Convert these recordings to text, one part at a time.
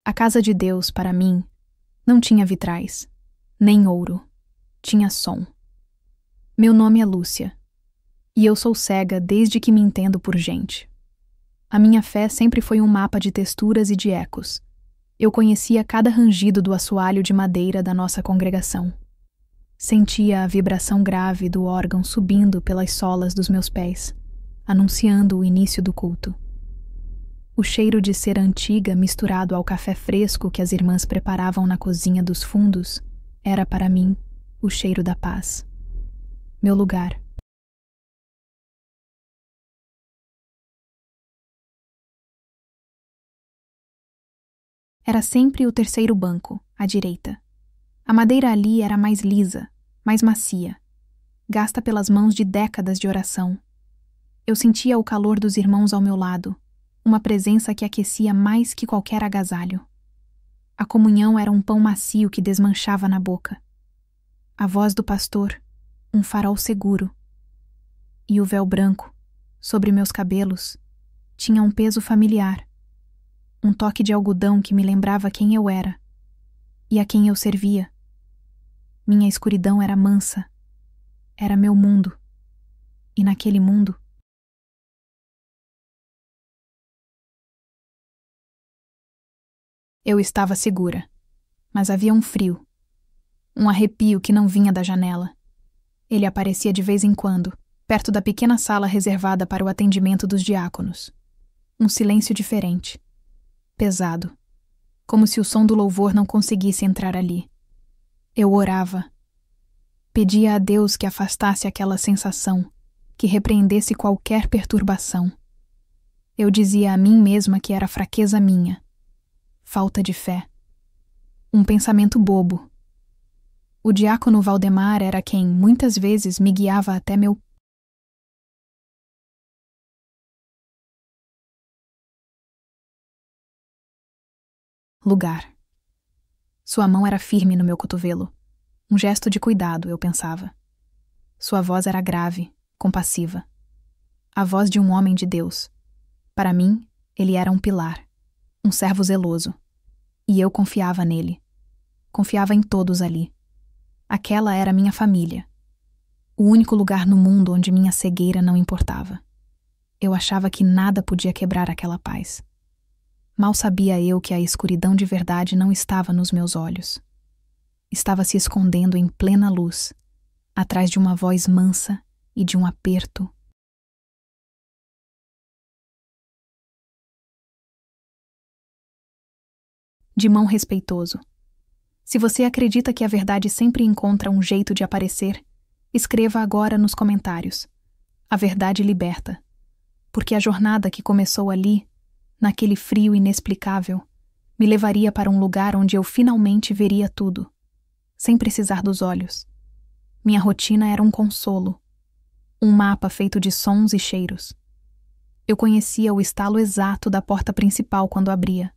A casa de Deus, para mim, não tinha vitrais, nem ouro, tinha som. Meu nome é Lúcia, e eu sou cega desde que me entendo por gente. A minha fé sempre foi um mapa de texturas e de ecos. Eu conhecia cada rangido do assoalho de madeira da nossa congregação. Sentia a vibração grave do órgão subindo pelas solas dos meus pés, anunciando o início do culto. O cheiro de cera antiga misturado ao café fresco que as irmãs preparavam na cozinha dos fundos era para mim o cheiro da paz. Meu lugar. Era sempre o terceiro banco, à direita. A madeira ali era mais lisa, mais macia, gasta pelas mãos de décadas de oração. Eu sentia o calor dos irmãos ao meu lado, uma presença que aquecia mais que qualquer agasalho. A comunhão era um pão macio que desmanchava na boca. A voz do pastor, um farol seguro. E o véu branco, sobre meus cabelos, tinha um peso familiar. Um toque de algodão que me lembrava quem eu era e a quem eu servia. Minha escuridão era mansa, era meu mundo, e naquele mundo eu estava segura, mas havia um frio, um arrepio que não vinha da janela. Ele aparecia de vez em quando, perto da pequena sala reservada para o atendimento dos diáconos. Um silêncio diferente. Pesado, como se o som do louvor não conseguisse entrar ali. Eu orava. Pedia a Deus que afastasse aquela sensação, que repreendesse qualquer perturbação. Eu dizia a mim mesma que era fraqueza minha, falta de fé. Um pensamento bobo. O diácono Valdemar era quem, muitas vezes, me guiava até meu lugar. Sua mão era firme no meu cotovelo. Um gesto de cuidado, eu pensava. Sua voz era grave, compassiva. A voz de um homem de Deus. Para mim, ele era um pilar, um servo zeloso. E eu confiava nele. Confiava em todos ali. Aquela era minha família. O único lugar no mundo onde minha cegueira não importava. Eu achava que nada podia quebrar aquela paz. Mal sabia eu que a escuridão de verdade não estava nos meus olhos. Estava se escondendo em plena luz, atrás de uma voz mansa e de um aperto. De mão respeitoso. Se você acredita que a verdade sempre encontra um jeito de aparecer, escreva agora nos comentários. A verdade liberta. Porque a jornada que começou ali, naquele frio inexplicável, me levaria para um lugar onde eu finalmente veria tudo, sem precisar dos olhos. Minha rotina era um consolo, um mapa feito de sons e cheiros. Eu conhecia o estalo exato da porta principal quando abria.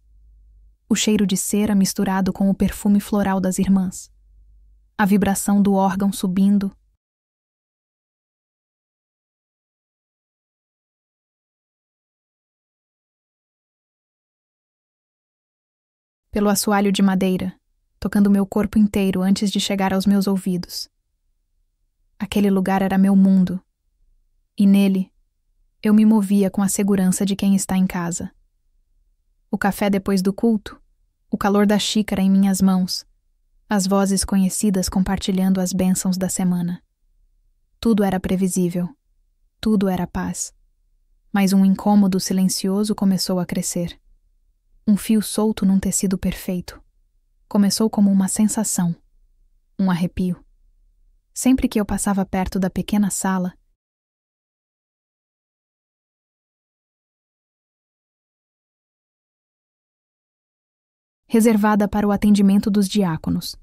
O cheiro de cera misturado com o perfume floral das irmãs. A vibração do órgão subindo. Pelo assoalho de madeira, tocando meu corpo inteiro antes de chegar aos meus ouvidos. Aquele lugar era meu mundo, e nele eu me movia com a segurança de quem está em casa. O café depois do culto, o calor da xícara em minhas mãos, as vozes conhecidas compartilhando as bênçãos da semana. Tudo era previsível, tudo era paz, mas um incômodo silencioso começou a crescer. Um fio solto num tecido perfeito. Começou como uma sensação, um arrepio. Sempre que eu passava perto da pequena sala, reservada para o atendimento dos diáconos.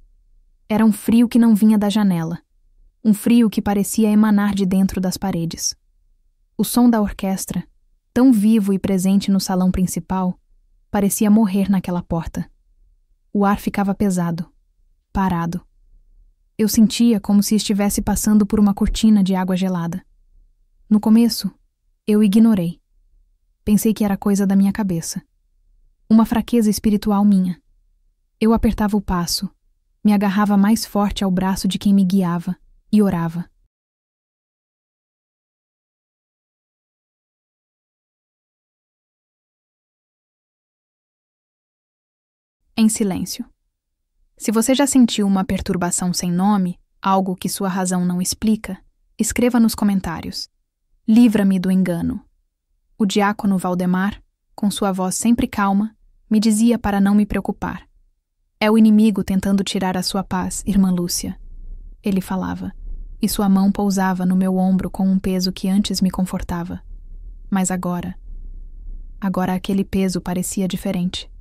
Era um frio que não vinha da janela, um frio que parecia emanar de dentro das paredes. O som da orquestra, tão vivo e presente no salão principal, parecia morrer naquela porta. O ar ficava pesado, parado. Eu sentia como se estivesse passando por uma cortina de água gelada. No começo, eu ignorei. Pensei que era coisa da minha cabeça. Uma fraqueza espiritual minha. Eu apertava o passo, me agarrava mais forte ao braço de quem me guiava e orava. Em silêncio. Se você já sentiu uma perturbação sem nome, algo que sua razão não explica, escreva nos comentários. Livra-me do engano. O diácono Valdemar, com sua voz sempre calma, me dizia para não me preocupar. É o inimigo tentando tirar a sua paz, irmã Lúcia. Ele falava, e sua mão pousava no meu ombro com um peso que antes me confortava. Mas agora aquele peso parecia diferente.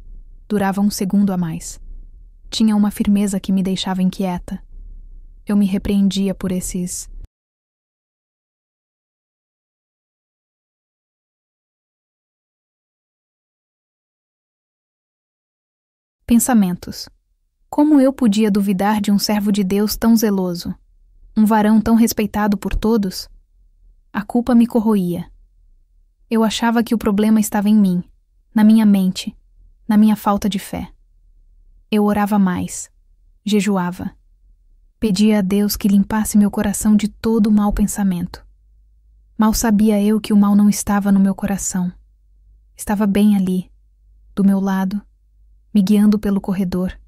Durava um segundo a mais. Tinha uma firmeza que me deixava inquieta. Eu me repreendia por esses... pensamentos. Como eu podia duvidar de um servo de Deus tão zeloso? Um varão tão respeitado por todos? A culpa me corroía. Eu achava que o problema estava em mim, na minha mente, na minha falta de fé. Eu orava mais, jejuava. Pedia a Deus que limpasse meu coração de todo o mau pensamento. Mal sabia eu que o mal não estava no meu coração. Estava bem ali, do meu lado, me guiando pelo corredor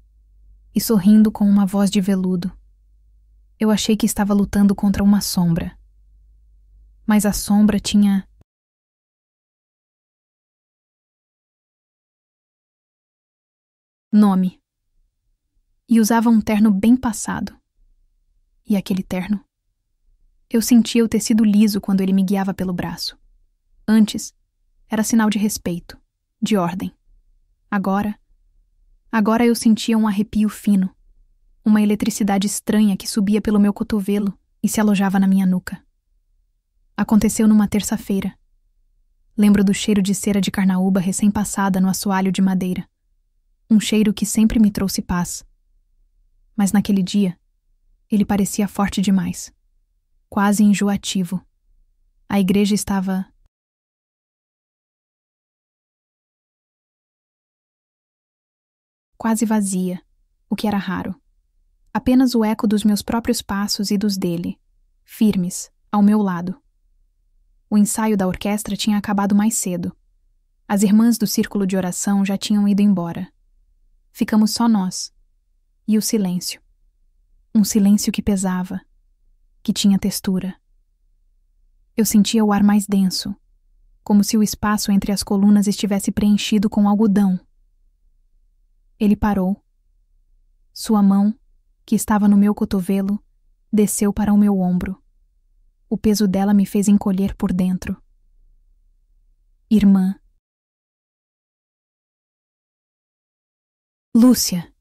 e sorrindo com uma voz de veludo. Eu achei que estava lutando contra uma sombra. Mas a sombra tinha... nome. E usava um terno bem passado. E aquele terno? Eu sentia o tecido liso quando ele me guiava pelo braço. Antes, era sinal de respeito, de ordem. Agora eu sentia um arrepio fino, uma eletricidade estranha que subia pelo meu cotovelo e se alojava na minha nuca. Aconteceu numa terça-feira. Lembro do cheiro de cera de carnaúba recém-passada no assoalho de madeira. Um cheiro que sempre me trouxe paz. Mas naquele dia, ele parecia forte demais, quase enjoativo. A igreja estava... quase vazia, o que era raro. Apenas o eco dos meus próprios passos e dos dele, firmes, ao meu lado. O ensaio da orquestra tinha acabado mais cedo. As irmãs do círculo de oração já tinham ido embora. Ficamos só nós. E o silêncio. Um silêncio que pesava, que tinha textura. Eu sentia o ar mais denso, como se o espaço entre as colunas estivesse preenchido com algodão. Ele parou. Sua mão, que estava no meu cotovelo, desceu para o meu ombro. O peso dela me fez encolher por dentro. Irmã. Lúcia,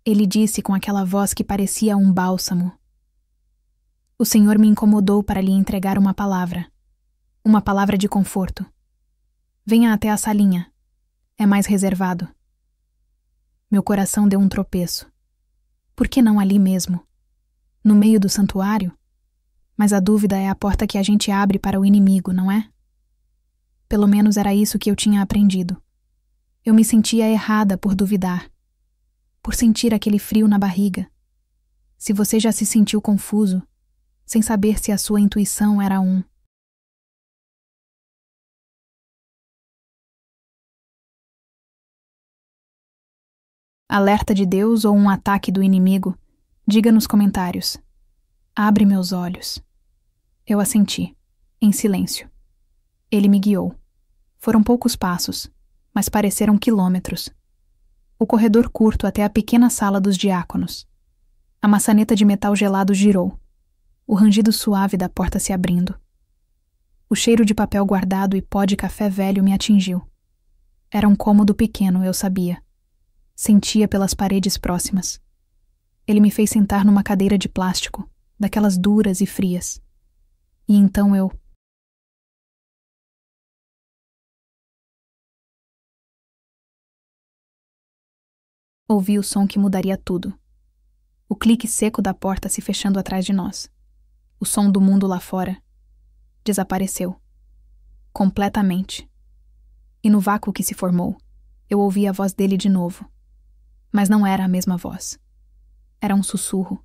ele disse com aquela voz que parecia um bálsamo. O Senhor me incomodou para lhe entregar uma palavra de conforto. Venha até a salinha. É mais reservado. Meu coração deu um tropeço. Por que não ali mesmo? No meio do santuário? Mas a dúvida é a porta que a gente abre para o inimigo, não é? Pelo menos era isso que eu tinha aprendido. Eu me sentia errada por duvidar, por sentir aquele frio na barriga. Se você já se sentiu confuso, sem saber se a sua intuição era um... alerta de Deus ou um ataque do inimigo, diga nos comentários. Abre meus olhos. Eu assenti, em silêncio. Ele me guiou. Foram poucos passos, mas pareceram quilômetros. O corredor curto até a pequena sala dos diáconos. A maçaneta de metal gelado girou. O rangido suave da porta se abrindo. O cheiro de papel guardado e pó de café velho me atingiu. Era um cômodo pequeno, eu sabia. Sentia pelas paredes próximas. Ele me fez sentar numa cadeira de plástico, daquelas duras e frias. E então eu... ouvi o som que mudaria tudo. O clique seco da porta se fechando atrás de nós. O som do mundo lá fora desapareceu. Completamente. E no vácuo que se formou, Eu ouvi a voz dele de novo. Mas não era a mesma voz. Era um sussurro.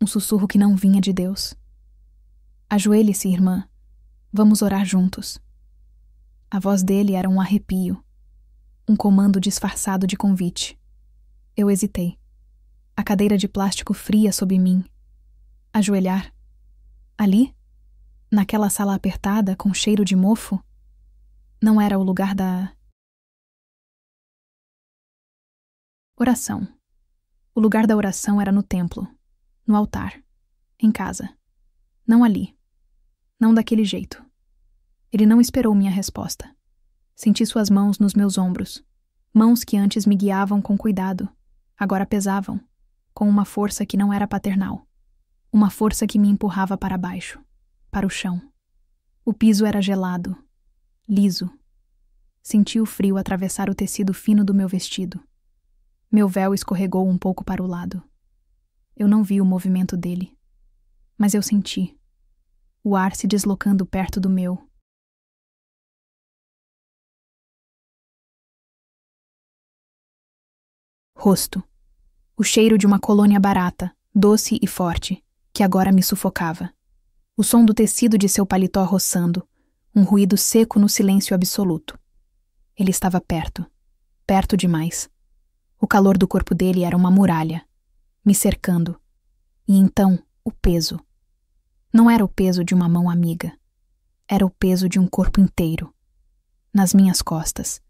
Um sussurro que não vinha de Deus. Ajoelhe-se, irmã. Vamos orar juntos. A voz dele era um arrepio. Um comando disfarçado de convite. Eu hesitei. A cadeira de plástico fria sob mim. Ajoelhar? Ali? Naquela sala apertada, com cheiro de mofo? Não era o lugar da... Oração. O lugar da oração era no templo, no altar, em casa. Não ali. Não daquele jeito. Ele não esperou minha resposta. Senti suas mãos nos meus ombros. Mãos que antes me guiavam com cuidado, agora pesavam, com uma força que não era paternal. Uma força que me empurrava para baixo, para o chão. O piso era gelado, liso. Senti o frio atravessar o tecido fino do meu vestido. Meu véu escorregou um pouco para o lado. Eu não vi o movimento dele, mas eu senti o ar se deslocando perto do meu. Rosto. O cheiro de uma colônia barata, doce e forte, que agora me sufocava. O som do tecido de seu paletó roçando, um ruído seco no silêncio absoluto. Ele estava perto, perto demais. O calor do corpo dele era uma muralha, me cercando. E então, o peso. Não era o peso de uma mão amiga. Era o peso de um corpo inteiro. Nas minhas costas,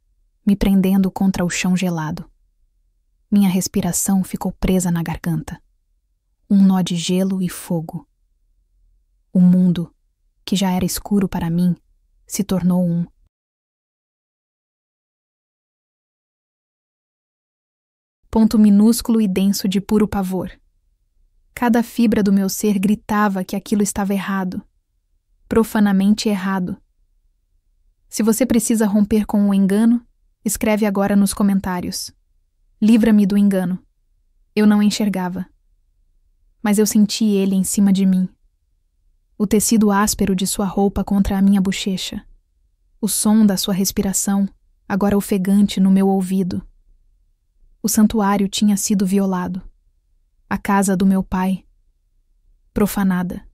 me prendendo contra o chão gelado. Minha respiração ficou presa na garganta. Um nó de gelo e fogo. O mundo, que já era escuro para mim, se tornou um ponto minúsculo e denso de puro pavor. Cada fibra do meu ser gritava que aquilo estava errado. Profanamente errado. Se você precisa romper com o engano, escreve agora nos comentários. Livra-me do engano. Eu não enxergava. Mas eu senti ele em cima de mim. O tecido áspero de sua roupa contra a minha bochecha. O som da sua respiração, agora ofegante no meu ouvido. O santuário tinha sido violado. A casa do meu pai, profanada.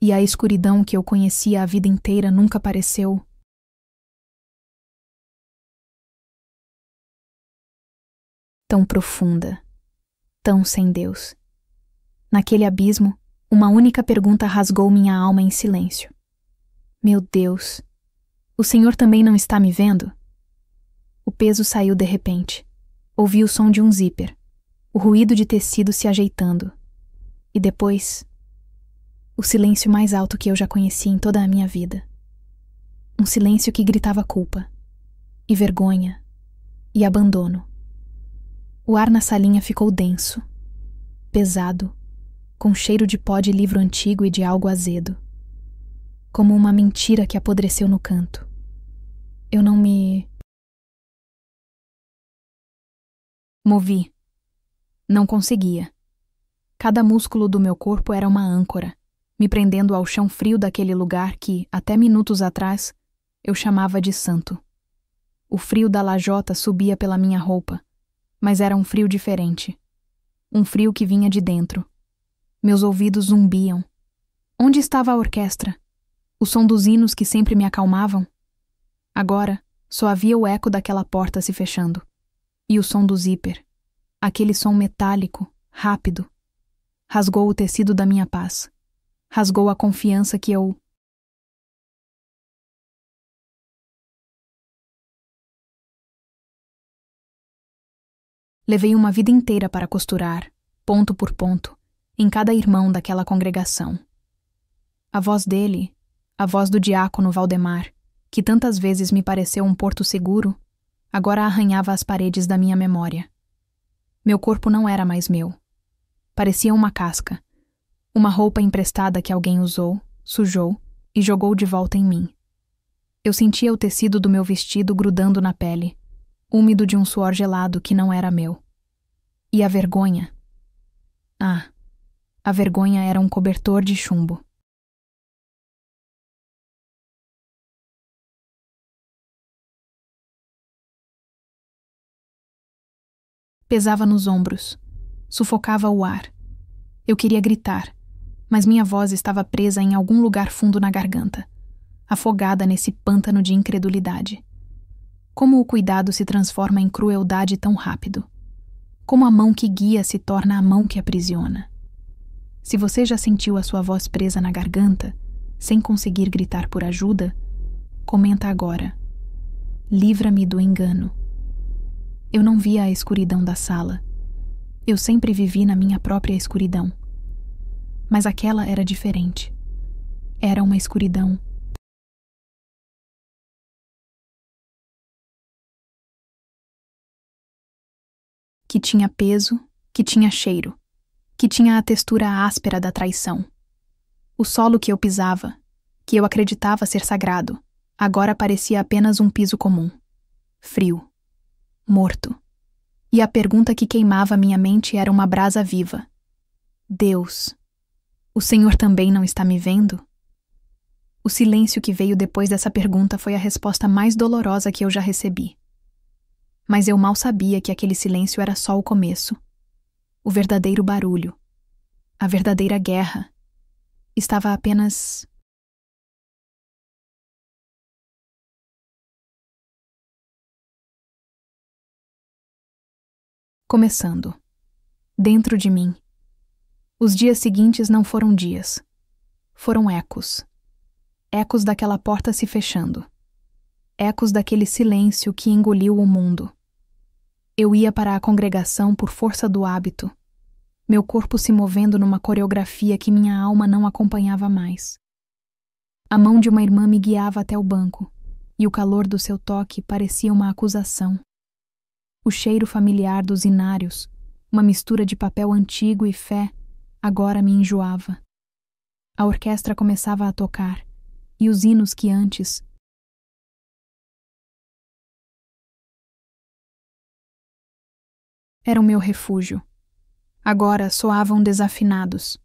E a escuridão que eu conhecia a vida inteira nunca apareceu. Tão profunda, tão sem Deus. Naquele abismo, uma única pergunta rasgou minha alma em silêncio. Meu Deus, o Senhor também não está me vendo? O peso saiu de repente. Ouvi o som de um zíper, o ruído de tecido se ajeitando. E depois, o silêncio mais alto que eu já conheci em toda a minha vida. Um silêncio que gritava culpa, e vergonha, e abandono. O ar na salinha ficou denso, pesado, com cheiro de pó de livro antigo e de algo azedo. Como uma mentira que apodreceu no canto. Eu não me movi. Não conseguia. Cada músculo do meu corpo era uma âncora, me prendendo ao chão frio daquele lugar que, até minutos atrás, eu chamava de santo. O frio da lajota subia pela minha roupa, mas era um frio diferente. Um frio que vinha de dentro. Meus ouvidos zumbiam. Onde estava a orquestra? O som dos hinos que sempre me acalmavam? Agora, só havia o eco daquela porta se fechando. E o som do zíper. Aquele som metálico, rápido. Rasgou o tecido da minha paz. Rasgou a confiança que eu... Levei uma vida inteira para costurar, ponto por ponto, em cada irmão daquela congregação. A voz dele, a voz do diácono Valdemar, que tantas vezes me pareceu um porto seguro, agora arranhava as paredes da minha memória. Meu corpo não era mais meu. Parecia uma casca, uma roupa emprestada que alguém usou, sujou e jogou de volta em mim. Eu sentia o tecido do meu vestido grudando na pele, úmido de um suor gelado que não era meu. E a vergonha? Ah, a vergonha era um cobertor de chumbo. Pesava nos ombros. Sufocava o ar. Eu queria gritar, mas minha voz estava presa em algum lugar fundo na garganta, afogada nesse pântano de incredulidade. Como o cuidado se transforma em crueldade tão rápido. Como a mão que guia se torna a mão que aprisiona. Se você já sentiu a sua voz presa na garganta, sem conseguir gritar por ajuda, comenta agora. Livra-me do engano. Eu não via a escuridão da sala. Eu sempre vivi na minha própria escuridão. Mas aquela era diferente. Era uma escuridão que tinha peso, que tinha cheiro, que tinha a textura áspera da traição. O solo que eu pisava, que eu acreditava ser sagrado, agora parecia apenas um piso comum. Frio. Morto. E a pergunta que queimava minha mente era uma brasa viva. Deus, o Senhor também não está me vendo? O silêncio que veio depois dessa pergunta foi a resposta mais dolorosa que eu já recebi. Mas eu mal sabia que aquele silêncio era só o começo. O verdadeiro barulho. A verdadeira guerra. Estava apenas... começando. Dentro de mim. Os dias seguintes não foram dias. Foram ecos. Ecos daquela porta se fechando. Ecos daquele silêncio que engoliu o mundo. Eu ia para a congregação por força do hábito, meu corpo se movendo numa coreografia que minha alma não acompanhava mais. A mão de uma irmã me guiava até o banco, e o calor do seu toque parecia uma acusação. O cheiro familiar dos inários, uma mistura de papel antigo e fé, agora me enjoava. A orquestra começava a tocar, e os hinos que antes... eram meu refúgio. Agora soavam desafinados.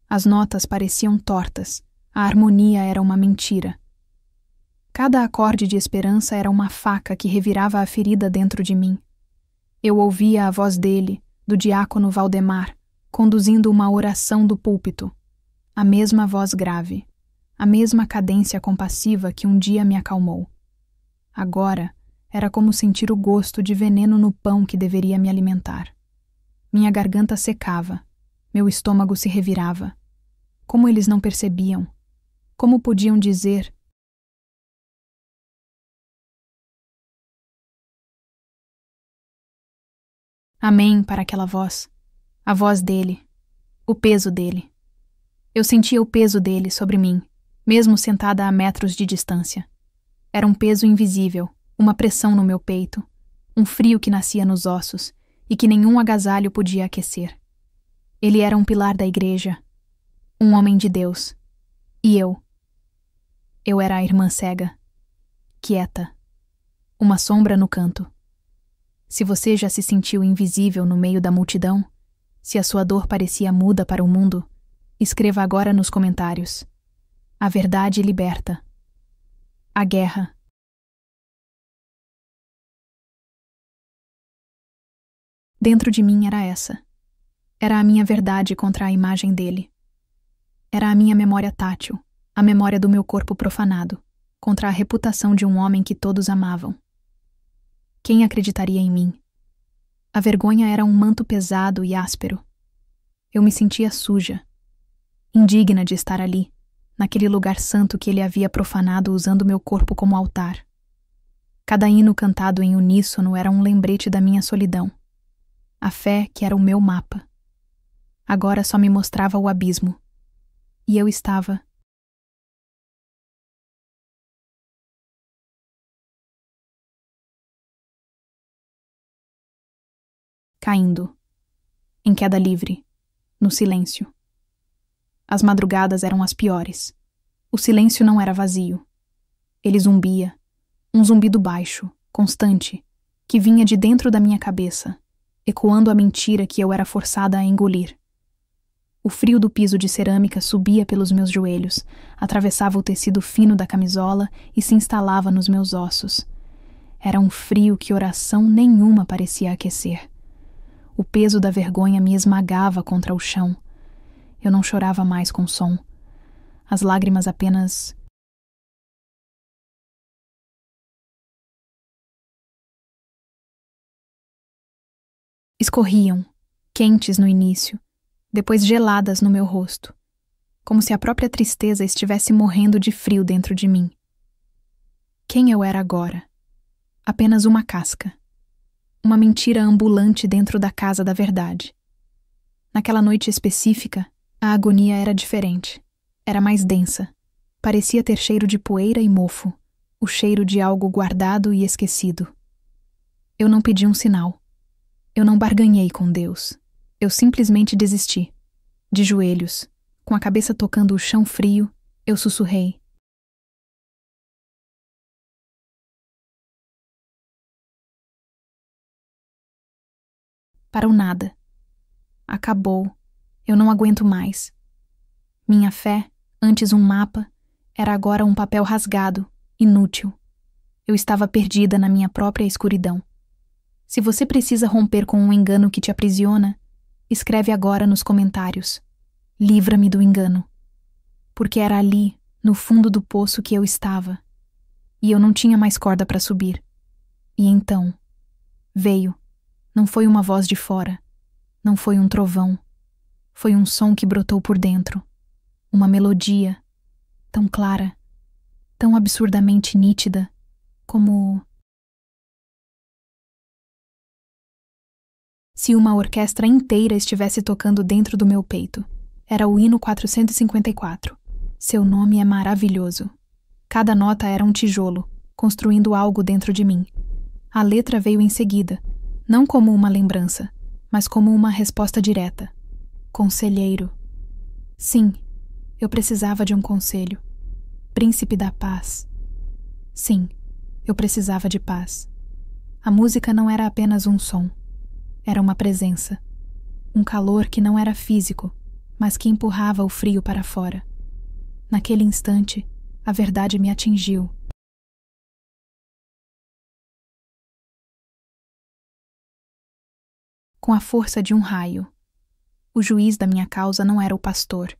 As notas pareciam tortas, a harmonia era uma mentira. Cada acorde de esperança era uma faca que revirava a ferida dentro de mim. Eu ouvia a voz dele, do diácono Valdemar, conduzindo uma oração do púlpito. A mesma voz grave, a mesma cadência compassiva que um dia me acalmou. Agora, era como sentir o gosto de veneno no pão que deveria me alimentar. Minha garganta secava, meu estômago se revirava. Como eles não percebiam? Como podiam dizer... Amém para aquela voz. A voz dele. O peso dele. Eu sentia o peso dele sobre mim, mesmo sentada a metros de distância. Era um peso invisível, uma pressão no meu peito, um frio que nascia nos ossos e que nenhum agasalho podia aquecer. Ele era um pilar da igreja, um homem de Deus. E eu? Eu era a irmã cega, quieta, uma sombra no canto. Se você já se sentiu invisível no meio da multidão, se a sua dor parecia muda para o mundo, escreva agora nos comentários. A verdade liberta. A guerra. Dentro de mim era essa. Era a minha verdade contra a imagem dele. Era a minha memória tátil, a memória do meu corpo profanado, contra a reputação de um homem que todos amavam. Quem acreditaria em mim? A vergonha era um manto pesado e áspero. Eu me sentia suja, indigna de estar ali, naquele lugar santo que ele havia profanado usando meu corpo como altar. Cada hino cantado em uníssono era um lembrete da minha solidão. A fé que era o meu mapa. Agora só me mostrava o abismo. E eu estava... caindo. Em queda livre. No silêncio. As madrugadas eram as piores. O silêncio não era vazio. Ele zumbia. Um zumbido baixo, constante, que vinha de dentro da minha cabeça, ecoando a mentira que eu era forçada a engolir. O frio do piso de cerâmica subia pelos meus joelhos, atravessava o tecido fino da camisola e se instalava nos meus ossos. Era um frio que oração nenhuma parecia aquecer. O peso da vergonha me esmagava contra o chão. Eu não chorava mais com som. As lágrimas apenas escorriam, quentes no início, depois geladas no meu rosto, como se a própria tristeza estivesse morrendo de frio dentro de mim. Quem eu era agora? Apenas uma casca. Uma mentira ambulante dentro da casa da verdade. Naquela noite específica, a agonia era diferente. Era mais densa. Parecia ter cheiro de poeira e mofo, o cheiro de algo guardado e esquecido. Eu não pedi um sinal. Eu não barganhei com Deus. Eu simplesmente desisti. De joelhos, com a cabeça tocando o chão frio, eu sussurrei: para o nada. Acabou. Eu não aguento mais. Minha fé, antes um mapa, era agora um papel rasgado, inútil. Eu estava perdida na minha própria escuridão. Se você precisa romper com um engano que te aprisiona, escreve agora nos comentários: livra-me do engano. Porque era ali, no fundo do poço, que eu estava. E eu não tinha mais corda para subir. E então, veio. Não foi uma voz de fora. Não foi um trovão. Foi um som que brotou por dentro. Uma melodia, tão clara, tão absurdamente nítida, como se uma orquestra inteira estivesse tocando dentro do meu peito. Era o hino 454. Seu nome é maravilhoso. Cada nota era um tijolo, construindo algo dentro de mim. A letra veio em seguida, não como uma lembrança, mas como uma resposta direta. Conselheiro. Sim, eu precisava de um conselho. Príncipe da paz. Sim, eu precisava de paz. A música não era apenas um som. Era uma presença. Um calor que não era físico, mas que empurrava o frio para fora. Naquele instante, a verdade me atingiu. Com a força de um raio. O juiz da minha causa não era o pastor,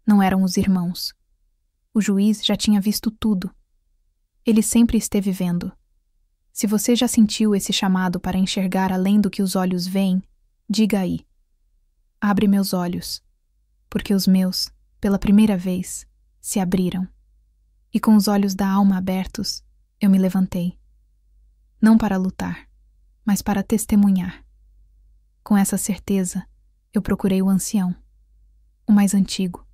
não eram os irmãos. O juiz já tinha visto tudo. Ele sempre esteve vendo. Se você já sentiu esse chamado para enxergar além do que os olhos veem, diga aí: abre meus olhos, porque os meus, pela primeira vez, se abriram. E com os olhos da alma abertos, eu me levantei. Não para lutar, mas para testemunhar. Com essa certeza, eu procurei o ancião, o mais antigo,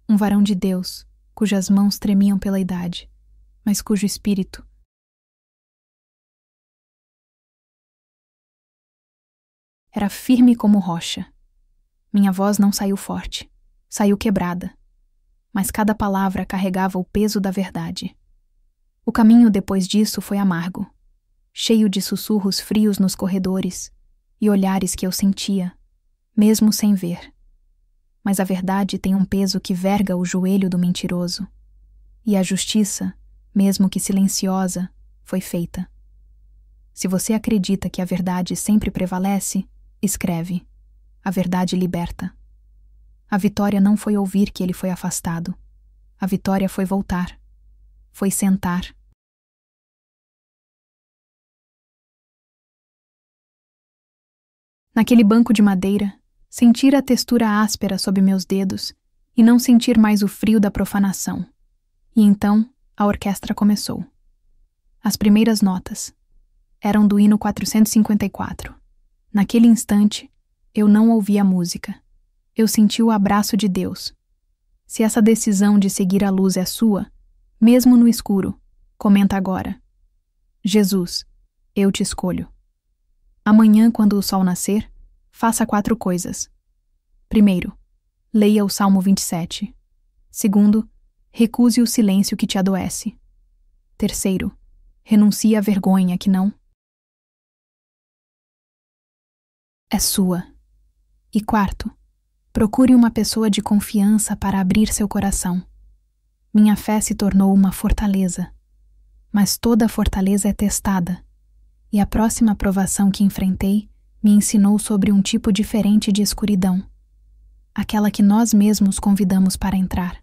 um varão de Deus, cujas mãos tremiam pela idade, mas cujo espírito era firme como rocha. Minha voz não saiu forte, saiu quebrada, mas cada palavra carregava o peso da verdade. O caminho depois disso foi amargo, cheio de sussurros frios nos corredores e olhares que eu sentia, mesmo sem ver. Mas a verdade tem um peso que verga o joelho do mentiroso. E a justiça, mesmo que silenciosa, foi feita. Se você acredita que a verdade sempre prevalece, escreve: a verdade liberta. A vitória não foi ouvir que ele foi afastado. A vitória foi voltar. Foi sentar. Naquele banco de madeira, sentir a textura áspera sob meus dedos e não sentir mais o frio da profanação. E então, a orquestra começou. As primeiras notas eram do hino 454. Naquele instante, eu não ouvi a música. Eu senti o abraço de Deus. Se essa decisão de seguir a luz é sua, mesmo no escuro, comenta agora: Jesus, eu te escolho. Amanhã, quando o sol nascer, faça 4 coisas. Primeiro, leia o Salmo 27. Segundo, recuse o silêncio que te adoece. Terceiro, renuncie à vergonha que não é sua. E quarto, procure uma pessoa de confiança para abrir seu coração. Minha fé se tornou uma fortaleza, mas toda fortaleza é testada, e a próxima provação que enfrentei Me ensinou sobre um tipo diferente de escuridão, aquela que nós mesmos convidamos para entrar.